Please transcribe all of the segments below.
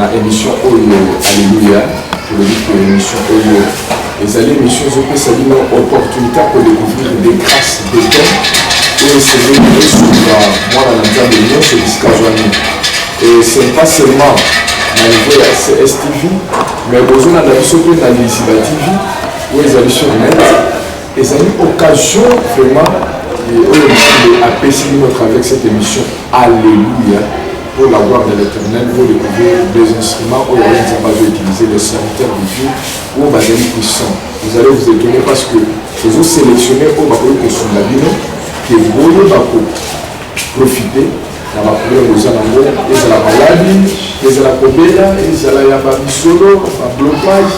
na émission Alléluia. Je le dis que l'émission les émissions ont une opportunité pour découvrir des grâces de Dieu et se réunir sur moi dans la de l'Union sur Discazouani. Et ce n'est pas seulement dans le niveau de STV, mais aussi dans la mission de la TV, où les émissions net. Et c'est une occasion vraiment d'apaiser notre avec cette émission Alléluia. Pour la gloire de l'Éternel, pour découvrir des instruments où on va utiliser les serviteurs de Dieu ou on va être puissant. Vous allez vous étonner parce que vous avez sélectionné au Bakou que son labino qui est beau de Bakou profiter dans la première aux alambo et c'est la maladie, et c'est la cobéla, et c'est la yababisolo, la blocage.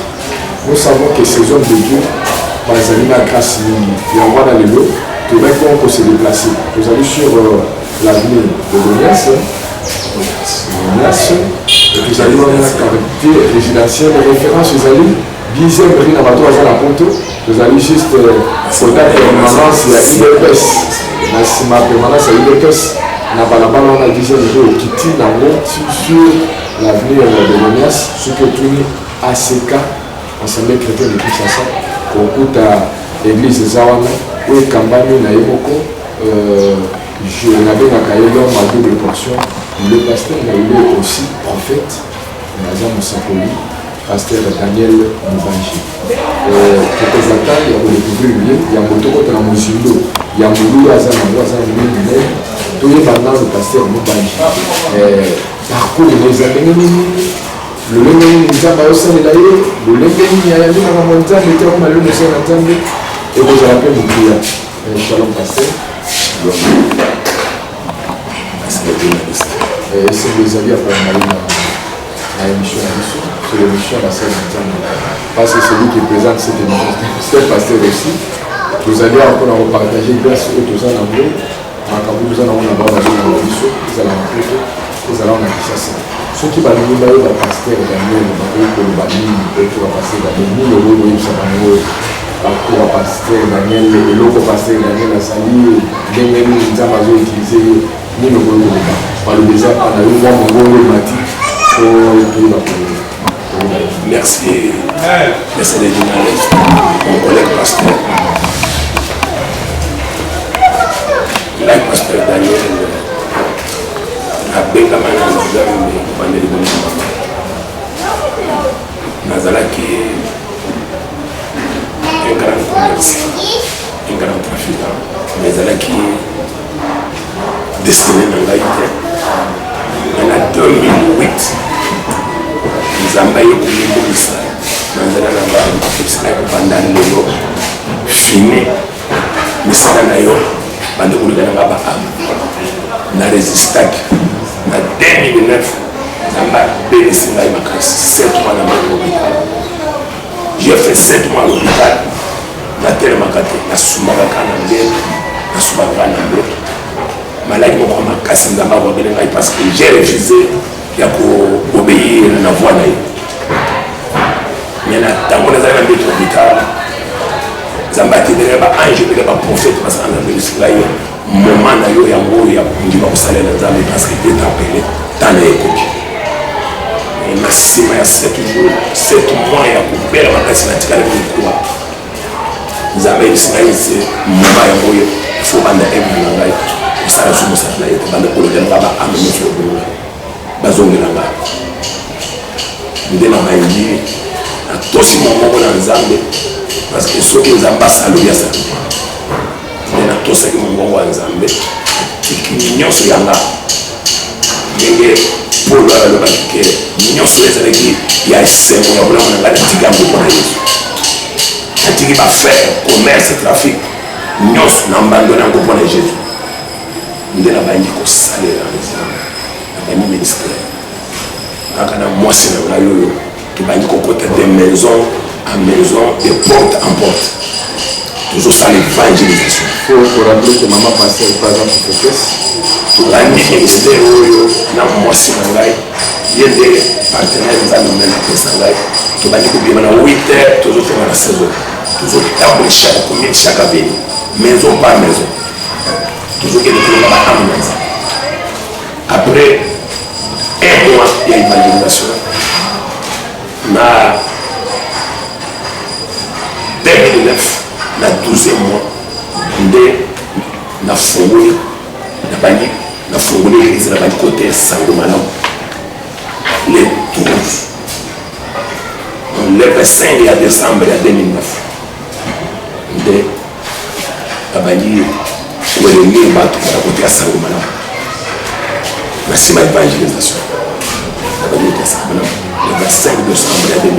Nous savons que ces hommes de Dieu, par exemple, la grâce, il y a un roi dans les lots, que même quand on peut se déplacer. Vous allez sur l'avenir de l'Onias. Vous allez voir la caractère résidentielle, les références, vous allez bien venir dans votre à la ponto, vous allez juste pour la permanence, il y a IDPS, ma permanence à IDPS, on a on a déjà qui tire dans l'eau sur l'avenir de l'ONIAS, ce que tout ACK, Assemblée chrétienne de Kinshasa, qu'on coûte à l'église Zawana, où est Kambani Naïmoko, je n'avais pas cahier l'homme à double portion. Le pasteur il est aussi prophète, Nazam Moussapoli, pasteur Daniel Moubanji. Quelques attaques, il y a découvrir il y a Motoko dans Mozindo, il y a Moulou Azam, tout est pendant le pasteur Moubanji. Parcours de nos amis, le Lémeni Nzamba Osalilaye, le Lémeni Yayami Namamonta, le terme à l'homme de Saint-Antambe, et vous avez appelé Moukria. Shalom, pasteur. Et c'est des avis à parler à l'émission sur l'émission à la salle d'entendre. Parce que c'est lui qui présente cette émission. C'est le pasteur aussi. Vous allez encore repartager grâce aux deux ans en anglais. Quand vous allez en avoir la zone de l'émission, vous allez en faire, vous allez en afficher ça. Ceux qui vont nous donner le pasteur Daniel, le pasteur Daniel, le pasteur Daniel, le logo pasteur Daniel Assali, Daniel Nzamazo utilisé. Par le désert, on a eu mon merci. Merci les journalistes, mon collègue pasteur. Là, pasteur Daniel, a bien la main dans les hommes, mais on est les Nazala qui est un grand commerçant, un grand trafiquant, Nazala qui destiné dans la idée. En 2008, nous avons eu une ça. Nous avons pendant le fini. Nous avons eu na résisté. En 2009, nous avons bénéficié de 7 mois dans l'hôpital. J'ai fait 7 mois à l'hôpital. Nous avons tellement gâté. Nous avons malaki moko makasi nzambe akobele ngai parce que j'ai refusé ya koobéir na voix na ye mais na ntango nazali na mbeti hôpital nzambe atindeli baange pele baprofete parce que nzambelisi ngai moma na yo yango ya kondima kosalela nzambe parce que ete apele ntan na ekoki na nsima ya 7 jours 7 mois ya kobela makasi natikali kokuwa nzambe elisi ngai se moma yango oyo fo banda eme na ngai ça a joué ça là et pendant que le gars va amener sur le boulot bazonge là-bas ndena maïli à tous ces moments dans Nzambe parce que ceux qui Nzamba saluent ça ndena tous ces moments dans Nzambe qui nyonso yanga ndenge pour le baké nyonso ezali ki ya semo ya bula na ngati tikambo kwa Yesu atiki ba faire commerce trafic nyonso na mbando na ngopona Jésus ndela bangi kosalela nzambe na bangi ministère kaka na mwasi na ngai oyo tobangi kokota de maison à maison, de porte en porte, toujours ça l'évangélisation. Il faut rappeler que maman passait par exemple prophétesse la ministère oyo na mwasi na ngai yende partenaire za nomé na pesa ngai tobangi kobima na 8h toujours faire la saison toujours table chaque commune chaque avenue maison par maison toujours que le problème va amener après un mois il y a l'évangélisation na 2009 na 12e mois nde nafunguli église na bandi côté Sango Malamu le 12 le 5 ya décembre ya 2009 nde abandi welenge bato na côté ya Sango Malamu na nsima évangélisation abandi côté ya Sango Malamu le 25 décembre ya 2009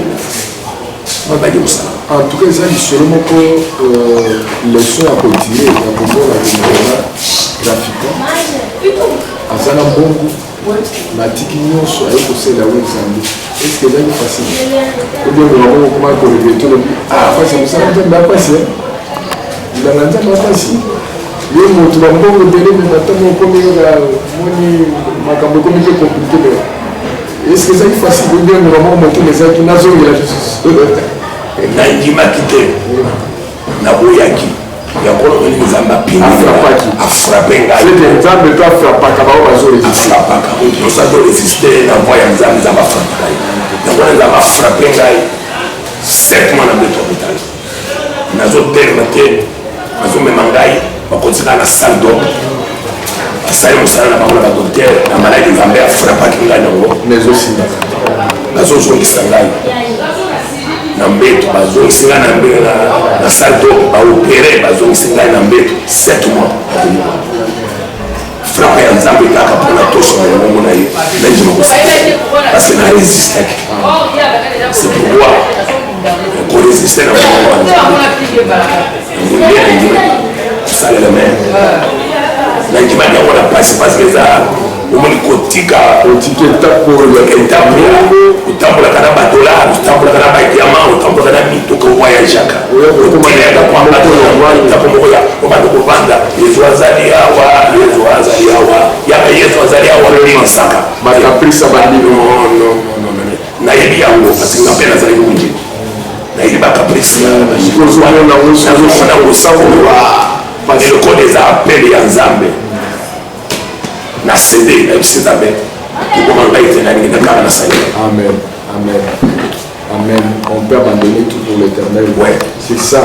abandi mosala. En tout cas, ça, seulement pour les soins à continuer, à comprendre la graphiquement. À Zana Bongo, la Tikinion soit écossais là où ils sont. Est-ce que c'est facile? Ou bien nous avons comment regretter le but. Ah, c'est ça, on va passer. Il a l'entend pas passer. Il y a un autre bongo de l'élève, mais maintenant, on commet la monnaie, ma cambo comité compliqué. Est-ce que c'est facile? Ou bien nous avons monté les actes, nous avons la justice. Na ndimaki te na boyaki ya koloneli nzambe afrape ngai nzambe to afrapaka bao afrapaka moto azoresiste na voi ya nzambe nzambe afrape ngai yango nzambe afrape ngai 7 mois na beto hôpital nazoterma te nazomema ngai bakotika na salle d'or basali mosala na bango na badokter na maladi nzambe afrapaki ngai nango nazozongisa ngai na mbeto bazongisi ngai na salle d'or baopere bazongisi ngai na mbeto 7 mois frappe ya nzambe kaka mpona tosha molongo na ye nanjima kosala parce que na résistaki c'est pourquoi korésiste na molongo ya nzambe nandima kosalela me nandima yango na pasi parce que eza omoni kotika otambolaka na badollar otambolaka na badiamant otambolaka na mituka ovoyageaka oteleka kwambatapo moko ya obanda kovanda yesu azali awa yaka yesu azali awa limasaka nayebi yango parce nga mpe nazali mungi nayebi bakaprice nazomona kosakoa eloko eza apele ya nzambe na cédé na bisi nzambe okoma ngai te nalingi kaka na sali. Amen, amen, amen. On peut abandonner tout pour l'éternel. Ouais. C'est ça.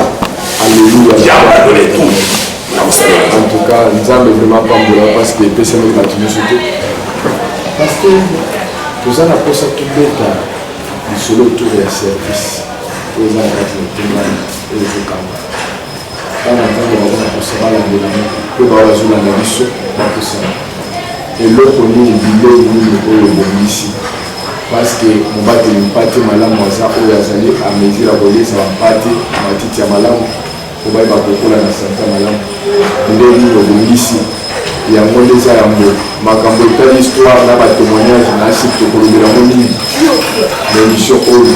Alléluia. J'ai abandonné tout. En tout cas, nzambe vraiment pas mbola parce que pesa meli batunu soto. Parce que toza na posa tobeta lisolo autour ya service toza na kati na temani ezokamba bana nzambe baza na posa balandelamo mpe bazolanda biso bakosana eloko nini bilei nini oyo ebongisi parce que mobateli mpate malamu aza oyo azali amesure akolesa bampate matiti ya malamu po bayeba kokola na santa malamu bilei nini ebongisi yango nde eza yango makambo etali histoire na batémoignage na asi tokolobelango nini na émission oyo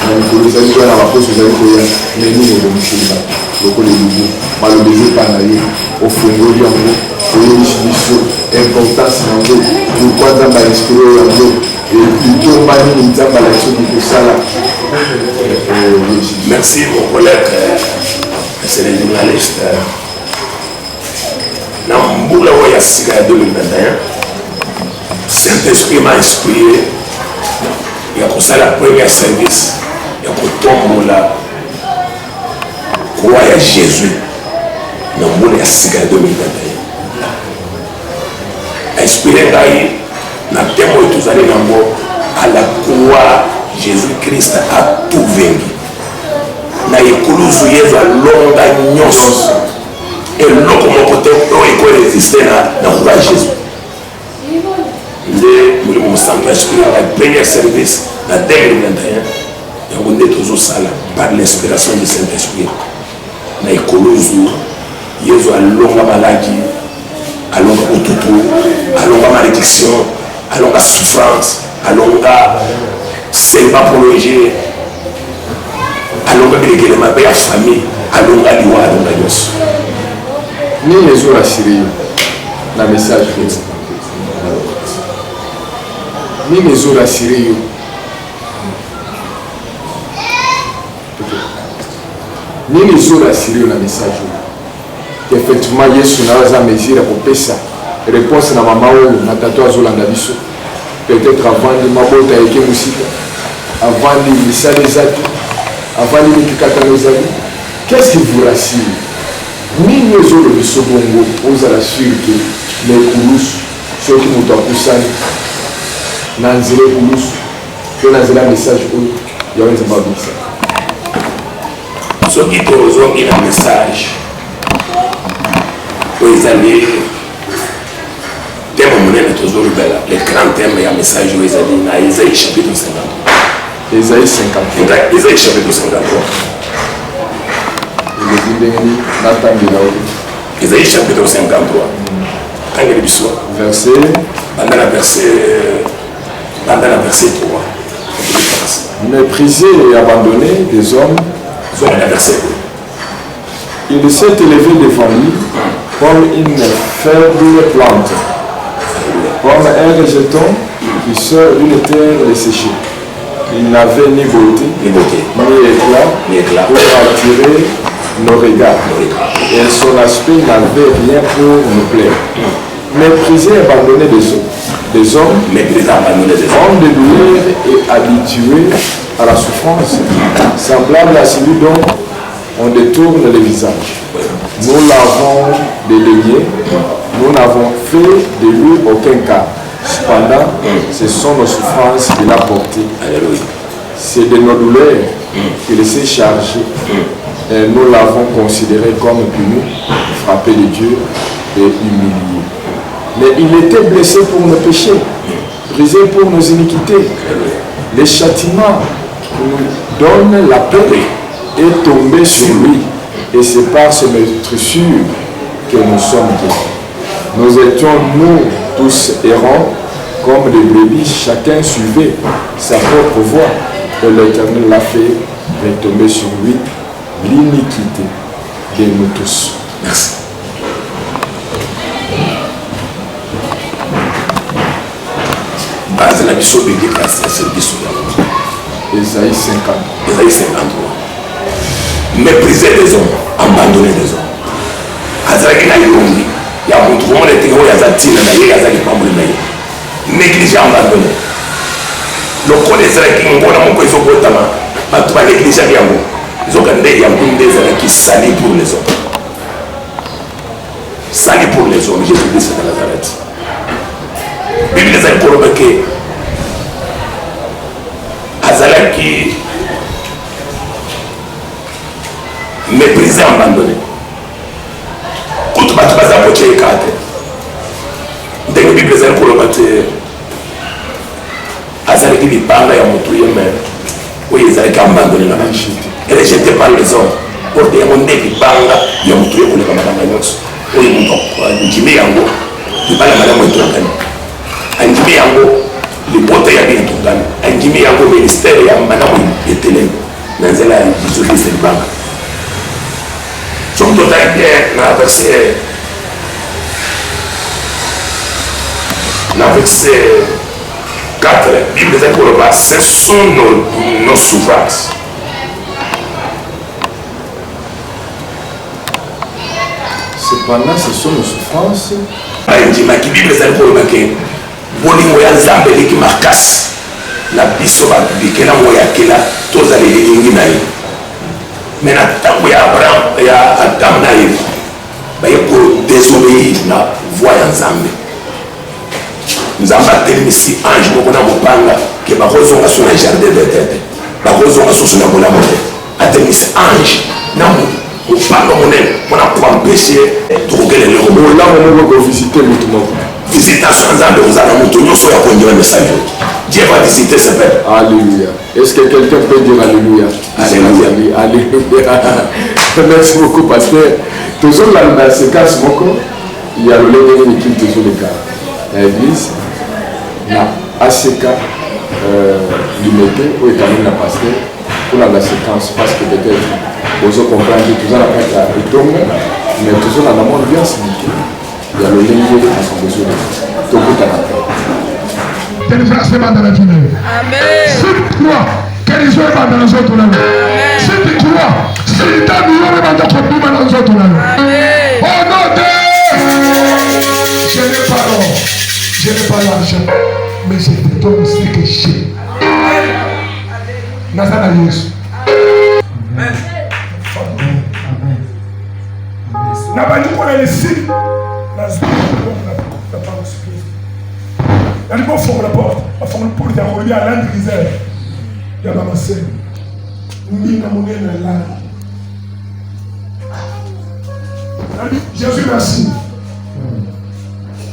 na mikolo ezali koya na baposo ezali koya me nini ebongiseli bato lokola elubu maloba eza epa na ye ofungoli yango oyebisi biso importance yango pourkui nzambe ainspire yango etomba nini nzambe alakisi oki kosala. Merci mon collègue, c'est le journaliste. Na mbula oyo ya sika ya 2021 Saint-Esprit m'a inspiré ya kosala premier service ya kotombola croix ya Jésus na mbula ya sika ya 2021 inspiré ngai na temo oyo tozali nango à la croix Jésus-Christ a tout vaincu na ekulusu Yesu alonga nyonso eloko moko te oyo ekoresiste na croix ya Jésus nde molimo mosantu inspiré ngai premier service na 2021 yango nde tozosala par l'inspiration du Saint-Esprit na ekulusu Yesu alonga maladi alonga bututu alonga malédiction alonga souffrance alonga semba prolongé alonga bilekele mabe ya famille alonga liwa alonga nyonso nini ezorasire yo na message nini ezorasire yo nini ezorasire yo na message oyo effectivement yesu nayo aza mesure ya kopesa réponse na mama oyo na tato azolanda biso peut-être avandi mabota eke mosika avant les Zadi, avant les Mikatanozabi. Qu'est-ce qui vous rassure? Ni nous autres, nous sommes aux à la suite que les Koulous, ceux qui nous ont poussé, Nanzile Koulous, que Nanzile message, il y a un message. Ceux qui ont un message, ils allaient. Les grands thèmes, il y a un message où ils allaient dans Isaïe chapitre 53. Isaïe 53. Isaïe chapitre 53. Isaïe chapitre 53. Verset. Pendant la verset 3. Méprisé et abandonné des hommes. Il s'est élevé devant lui comme une faible plante, comme un rejeton qui sort d'une terre desséchée. Il n'avait ni beauté, ni éclat pour attirer nos regards. Et son aspect n'avait rien pour nous plaire. Méprisé et abandonné des hommes, homme de douleur et habitué à la souffrance, semblable à celui dont on détourne le visage. Nous l'avons dédaigné, nous n'avons fait de lui aucun cas. Cependant, ce sont nos souffrances qu'il a portées. C'est de nos douleurs qu'il s'est chargé. Et nous l'avons considéré comme puni, frappé de Dieu et humilié. Mais il était blessé pour nos péchés, brisé pour nos iniquités. Le châtiment nous donne la paix est tombé sur lui. Et c'est par ce meurtrissure que nous sommes guéris. Nous étions, nous tous errants, comme des brebis, chacun suivait sa propre voie. Et l'Éternel l'a fait retomber sur lui l'iniquité de nous tous. Merci. Isaïe 50. Isaïe 53. Mépriser les hommes, abandonner les hommes. Azaki na yongi, ya mutu kwa mwale tenge ya zatina na ye azaki pambuli na ye. Négligé abandonné. Le code ezaki ngona moko ezokotama, batu ba négligé yango. Zoka ndenge ya mbunde ezaki sali pour les hommes. Sali pour les hommes, Jésus-Christ de Nazareth. Bible ezaki koloba ke azalaki méprisé, abandonné. Quand tu vas te baser à côté de carte, dès que la Bible est pour le battre, azalaki bipanga ya mutu yeme, oui ezalaki abandonné na banchi, et rejeté par les hommes. Pour dire mon dé bipanga ya mutu yeme koleka madame nyonso, oui mutu njimi yango, bipala madame etongani, njimi yango libota ya bien etongani, njimi yango ministère ya madame etelemi, na nzela ya Jésus-Christ libanga. Sommes totalement bien dans le verset 4, la Bible dit pour le bas, ce sont nos souffrances. Cependant, ce sont nos souffrances. La Bible dit pour le bas que bolingo ya Nzambe qui marcasse la biso ba bikela moya kela toza les lingi na ye. Mais na tango ya Abraham ya Adam na Eve ba pour désobéir na voix ya Nzambe. Nzambe atelemisi ange moko na mopanga ke bakozonga so na jardin d'Eden, bakozonga so na bola monene. Atelemisi ange na mopanga monene mpona koempêcher tokokele lelo bolamu moko kovisite mutu moko. Visitation Nzambe ozala mutu nyonso ya kondima message. Dieu va visiter ce peuple. Alléluia. Est-ce que quelqu'un peut dire Alléluia? Alléluia. Alléluia. Merci beaucoup, pasteur. Toujours là, dans ce cas, il y a le lien qui est toujours le cas. L'église, na ACK limité, où est quand même la pasteur, pour la séquence, parce que peut-être, vous comprenez, toujours la carte est tombée, mais toujours dans le monde bien limité. Il y a le lien qui est à son besoin. Tout est à la paix. Téléphone dans la vie. Amen. Si tu crois que les autres dans les autres là. Si tu crois, si tu as mis dans les autres là. Oh non, je n'ai pas l'argent, mais je te donne ce que j'ai. naza na Yesu. Na bandi mpona lesili nali bofongola porte bafongola porte ya kolia à l'andrisere ya bamasene mbina monene alani nali Jésus merci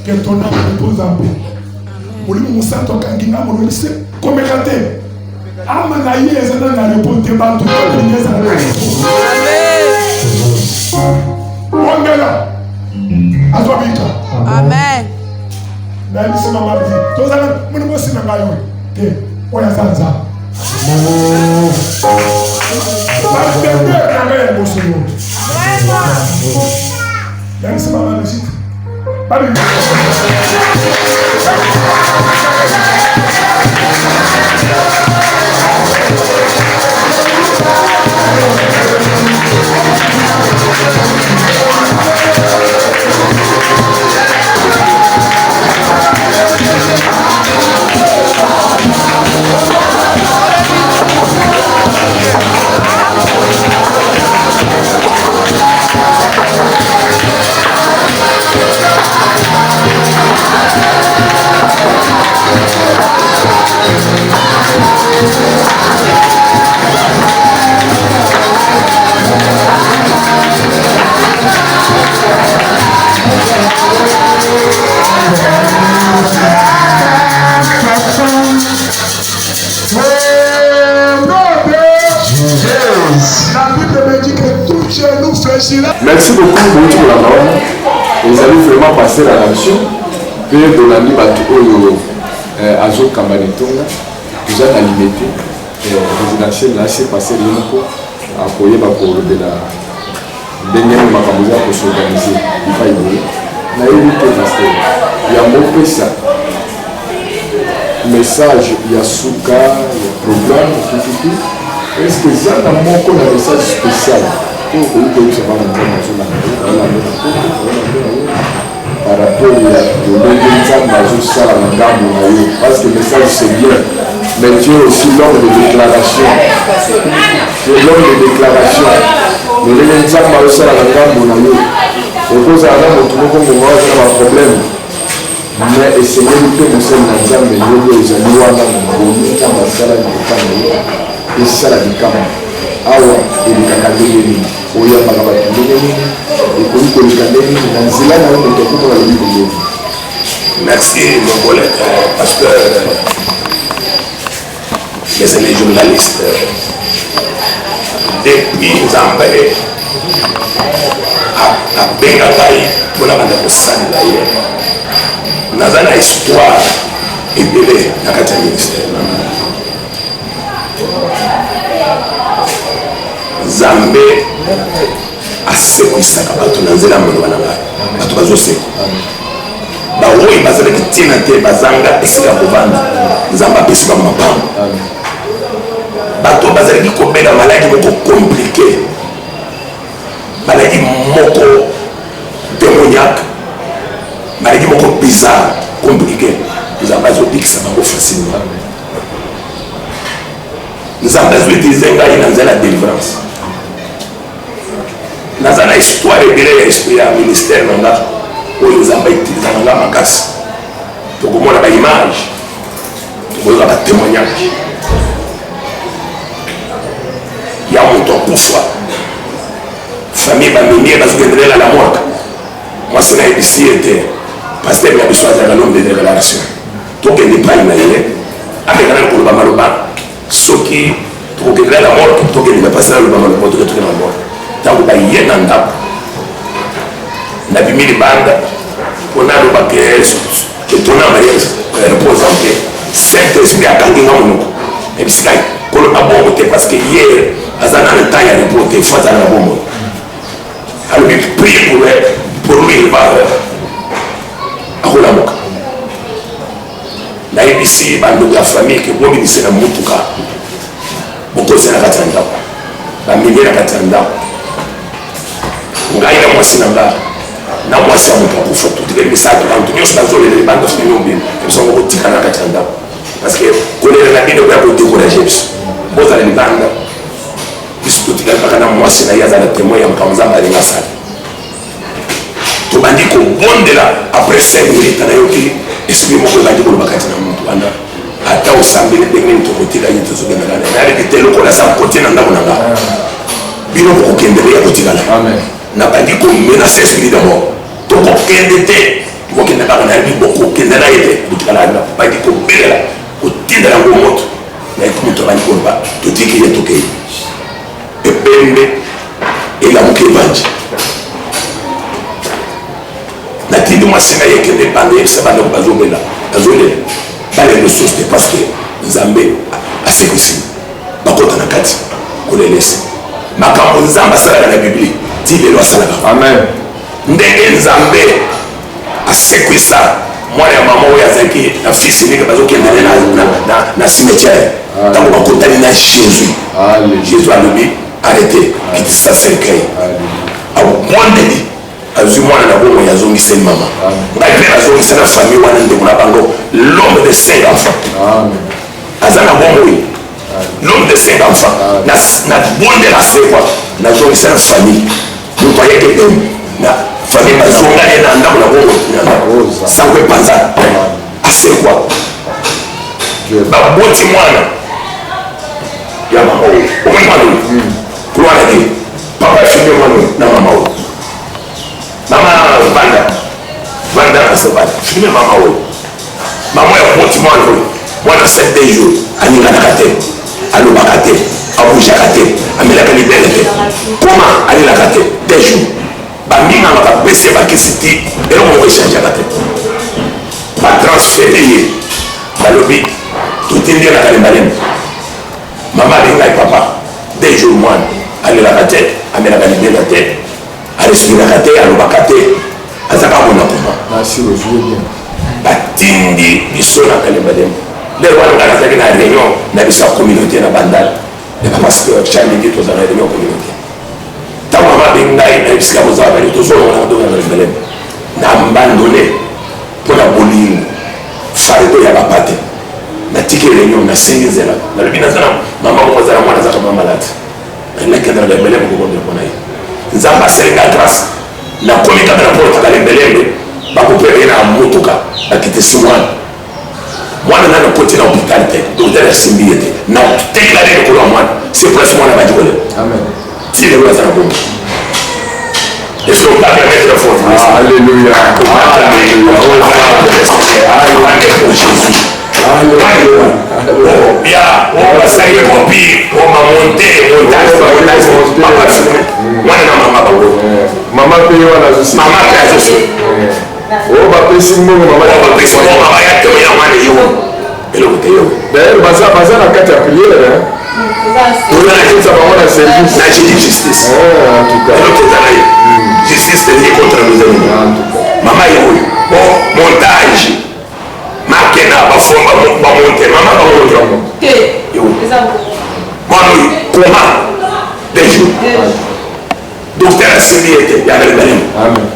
que ton âme repose en paix. Molimo musanto kanginga molise komeka te ama na ye ezana na repos te bantu nyeza na amen ongela azobika amen na nisema mabdi tozana munimo sina ngayo te oya sanza Bastende kanga emosono yani sema mabdi bali Merci beaucoup pour la parole. Vous allez vraiment passer à l'action. Père de l'année Batou Azo Kamanitonga, vous avez alimité. Résidentiel là, c'est passé rien pour appuyer pour le dernier Makamuza pour s'organiser. Il va y aller. Il y a eu pasteur. Il y a mon ça. Message, il y a Souka, il y a programme, tout. Est-ce que ça a un message spécial? Par rapport parce que le message c'est bien, mais tu es aussi l'homme de déclaration. Tu es l'homme de déclaration. Le problème. Mais essayez de faire le seul mais et c'est ça la dicama. Awa elikakandeli oyambaka bato ndenge nini ekoki kolikandeli na nzela na yo moto akomola lobi kondeli. Merci mon collègue parce que c'est les journalistes depuis Nzambe abenga ngai mpona banda kosalela ye naza na histoire ebele na kati ya ministère Nzambe asekwisaka bato na nzela moloba na ngai bato bazoseka baoyo bazalaki ntina te bazanga esika kovanda Nzambe apesi bango mapango bato bazalaki kobela maladi moko komplike maladi moko démoniaque maladi moko bizarre komplike Nzambe azobikisa bango facilement Nzambe azoutilize ngai na nzela ya délivrance naza na histoire ebele ya esprit ya ministère na nga oyo Nzambe autiliza na nga makasi tokomona baimage tokoyoka batémoignage ya moto akufa famille bamemie bazokendelela la mwaka mwasi na yebisi ye te paster ya biso azalaka l'homme de déclaration tokende epai na ye amekana koloba maloba soki tokokendelela la morke tokende bapasela loba maloba toketokena la morke ntango baye na ndako nabimi libanda mpona alobaka etona marie reposante saint esprit akangi nga monoko ebisika koloba bongo te parce que ye aza na le temps ya repos te fo azala na bongo alobi prie pour lui il va akolamuka nayebisi bandeko ya famille ke bobimise na motuka bokozela kati ya ndako bamemie na kati ya ndako ngai na mwasi na nga na mwasi ya moto akufa totikeli misato bantu nyonso bazolela libanda fina mobili ebisongo kotika na kati ya ndako parce que kolela na bino koya kodécourage biso boza na libanda biso totikali kaka na mwasi na ye aza na témoin ya makambo nzambe alingi asala tobandi kobondela après 5 minutes nayoki esprit moko ebandi koloba kati na motu wana ata osambeli ndenge nini tokotika ye tozokendaka na nayebiki te lokola sa kote na ndako na nga bino bokokendele ya kotikala nabandi komenase esprit d'abord tokokende te tokokende kaka nayebi bokokende na ye te kotikala bandi kobelela kotindela yango moto nayebi moto abandi koloba totiki ye tokei epembe elamuki ebandi natindi mwasi na ye kende banda yebisa bandeko bazolela balelo source te parce que nzambe asekwisi bakota na kati kolelesa makambo nzambe asalaka na biblie ti lelo asalaka ndenge nzambe asekwisa mwana ya mama oyo azalaki na fils ndenge bazokendane na cimetière ntango bakotani na jésus alobi arrêté kitisa cercueil abondeli azwi mwana na bongo yazongiseli mama ngai mpe nazongisela famille wana ndeko na bango l'homme de 5 enfants aza na bongo oyo l'homme de 5 enfants na bondela sekwa nazongisela famille moto ayeke demi na famille bazonga ye na ndako na bongo sango epanza asekwa baboti mwana ya mama oyo omoi mwana oyo kulwana te papa afilme mwana oyo na mama oyo mama vanda nasebana filme mama oyo mama ya boti mwana oyo mwana 7 jours aninganaka te alobaka te abujaka te amelaka libele te koma alelaka te 2 jours baminganga bapesi ye bakisi ti eloko moko echangeaka te batransfere ye balobi totindelaka lembalembe mama alingai papa 2 jours mwana alelaka te amelaka libele te arespiraka te alobaka te azaka mona koma batindi biso na kalembalembe lelo wana nga nazalaki na réunion na biso ya communauté na bandala ya bapasteur chalingi toza na réunion communauté ntango mama abengi ngai na bisika kozala bali tozolonga na kotonga na kalembalembe na mbandone mpo na bolingo fardo ya bapate natiki réunion nasengi nzela nalobi naza na mama moko azala mwana azaka mama malade nakendela kalembalembe kokondela mpona ye nzambe aselenga grâce nakomi kaka na portaka lembelembe bakopere na motuka bakitisi mwana nana koti na hôpital te docteur asimbi ye te na déclaré likolo ya mwana c'est presque mwana bandi kolela ti lelo aza na bongo est-ce qu'on peut permettre de fondre alléluia Jésus bien on va salir copie on va monter montage mwana na mama bango mama pe wana zosi mama pe zosi o bapesi mbongo mama ya temo ya mwana yo eloko te yo d'ailleurs baza na kati ya priere oza na kiti ya bango na service na j'ai dit justice en tout cas eloko ezala ye justice te lié contre nos ennemis mama ye oyo o montage makena bafomba bamonte mama bamonte mwana oyo koma 2 jours docteur asimbi ete yaka libalemu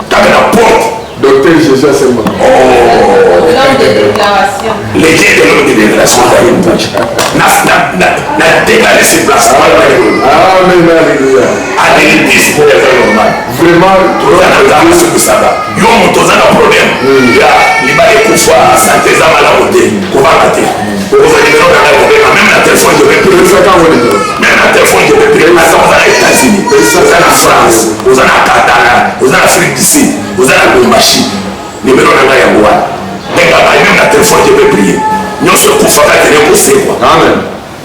kaka na porte docteur Jésus seulement les dieux de l'homme de déclaration na déclaré sur place amen alléluia adelipisi pour les gens normal vraiment toza na nzambe sokusaka yo moto oza na problème ya libali kufa sante eza malamu te kovanga te okozwa nimero na ngai kobenga même na téléphone je vais prier même na téléphone je vais prier asa oza na États-Unis oza na France oza na Qatar oza na Afrique du Sud oza na Lubumbashi nimero na ngai yango wana benga ngai même na téléphone je vais prier nyonso ekufaka tene kosekwa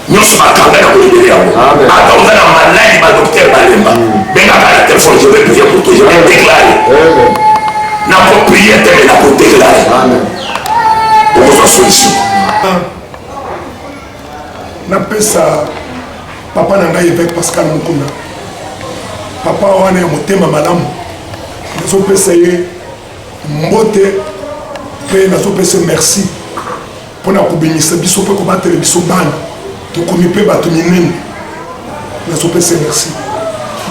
nyonso bakanga na kolibele yango ata oza na maladi badocteur balemba bengaka na téléphone je vais prier pour toi je vais déclarer nako prier te me nako déclarer okozwa solution napesa papa na ngai évêque Pascal Mukunda papa wana ya motema malamu nazopesa ye mbote mpe nazopesa merci mpona kobimisa biso mpe kobatela biso bana tokomi mpe bato minene nazopesa merci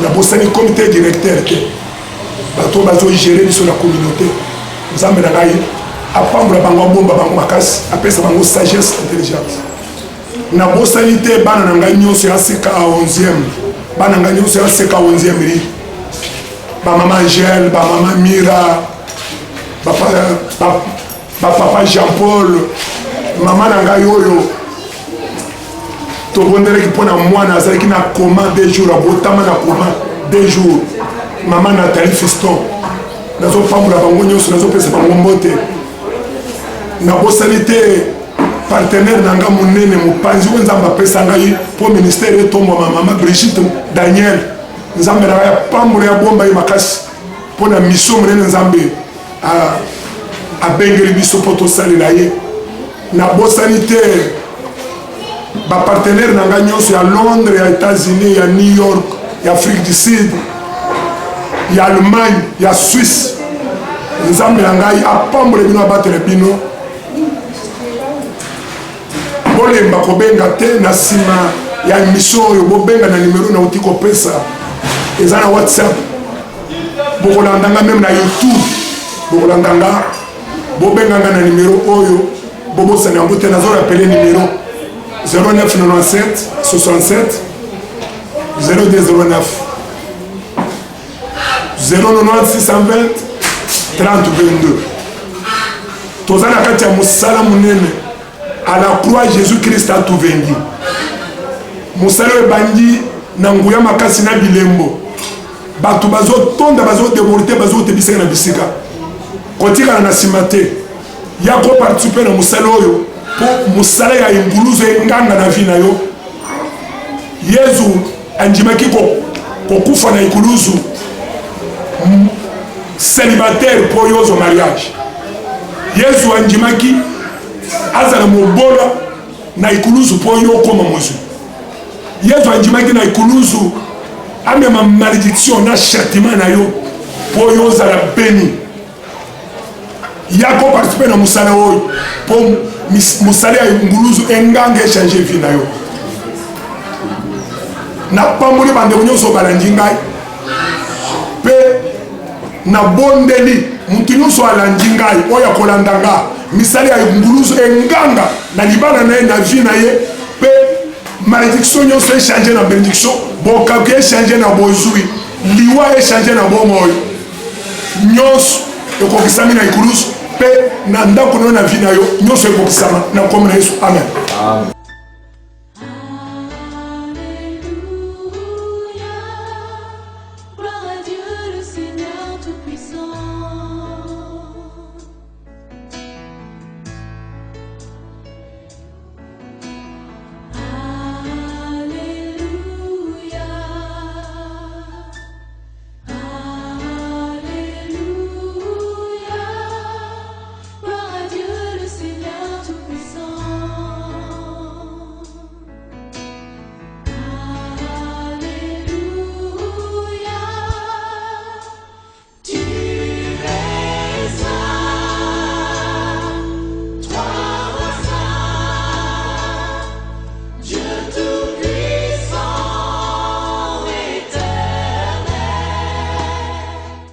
nabosani comité directeur te bato bazogere biso na communauté nzambe na ngai apambola bango abomba bango makasi apesa bango sagesse intelligence na bosani te bana na ngai nyonso ya seka a 11e bana ngai nyonso ya seka a 11e ri bamama Angèle bamama Mira papa Jean-Paul mama na ngai oyo tobondelaki mpona mwana azalaki na coma 2 jours abotama na coma 2 jours mama Nathalie Fiston nazopambola bango nyonso nazopesa bango mbote nabosani te partenaire na nga monene mopanzi oyo nzambe apesa ngai mpo ministère etombwama mama Brigitte Daniel nzambe na ngai apambola ya bomba ye makasi mpona mission monene nzambe abengeli biso mpo tosalela ye nabosani te bapartenaire na ngai nyonso ya Londres ya États-Unis ya New York ya Afrique du Sud ya Allemagne ya Suisse nzambe na ngai apambole bino abatele bino bolemba kobenga te na nsima ya mission oyo bobenga na numero nauti kopesa eza na WhatsApp bokolandanga meme na YouTube bokolandanga bobenganga na numero oyo bobosana yango te nazorapele numero 0997 67 0209 090 620 30 22 toza na kati ya mosala monene à la croix Jésus-Christ a tout vendu mosala ebandi na nguya makasi na bilembo bato bazotonda bazodemorte bazotebisaka na bisika kotikala na nsima te ya koparticipe na mosala oyo mpo mosala ya enguluzo enganga na vi na yo yezu andimaki kokufa na ekuluzu célibataire mpo yo ozwa mariage yezu andimaki azala mobola na ekuluzu mpo yo okoma mozwi yezu andimaki na ekuluzu amema malédiction na châtiment na yo mpo yo ozala beni ya koparticipe na mosala oyo mpo mosala ya nguluzu enganga echange vi na yo napamboli bandeko nyonso balandi ngai mpe nabondeli mutu nyonso alandi ngai oyo akolanda nga misala ya nguluzu enganga na libala na ye na vi na ye mpe malédiction nyonso echange na bénédiction bokaku echange na bozwi liwa echange na bomoi nyonso ekokisami na ekuluzu mpe na ndako na yo na vi na yo nyonso ekokisama na kombo na Yesu amen.